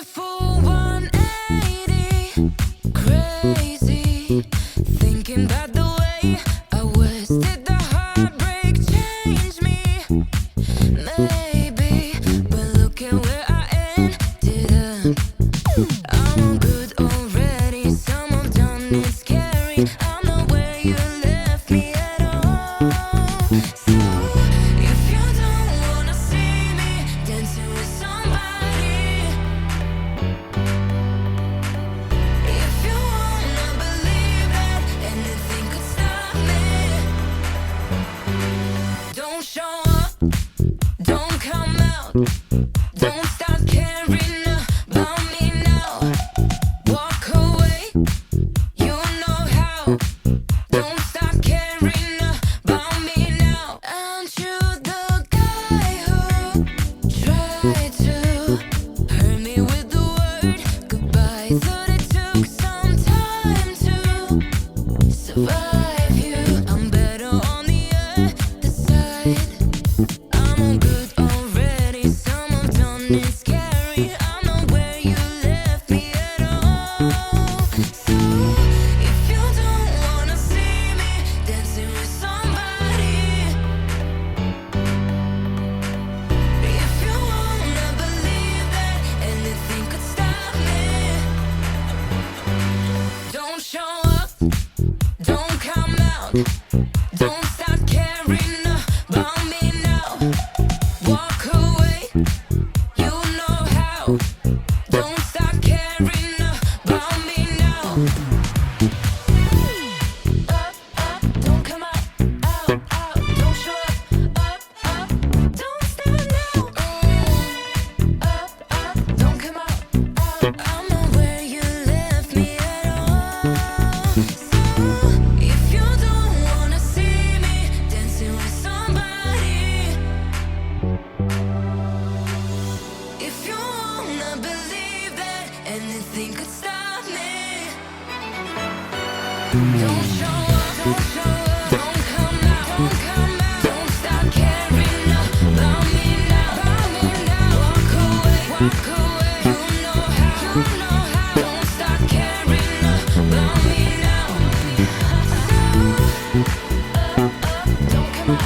full 180, crazy, thinking about the way I was. Did the heartbreak change me? Maybe, but look at where I ended up. I'm good already, some have done it scary. I'm not where you left me at all. So if you don't wanna see me dancing with somebody, if you wanna believe that anything could stop me, don't show up, don't come out, don't start caring about me now. Walk away, you know how. Don't start caring about me now. Aren't you the guy who tried to hurt me with the word goodbye? Thought it took some time to survive you. I'm better on the other side. I'm all good already, some have done it scary. I'm not where you left me at all. So if you don't wanna see me dancing with somebody, if you wanna believe that anything could stop me, don't show up, don't come out, don't start caring about me now. Walk away, you know how. Don't start caring about me now. Up, up, don't come out, out, out, don't show up, don't stand now. Up, up, don't come out, out, I'm not where you left me at all. So if you don't wanna see me dancing with somebody, if you wanna believe that anything could stop me, don't show up, don't come out, don't start caring about me now. Walk away, you know how, don't start caring about me now. So, don't come out.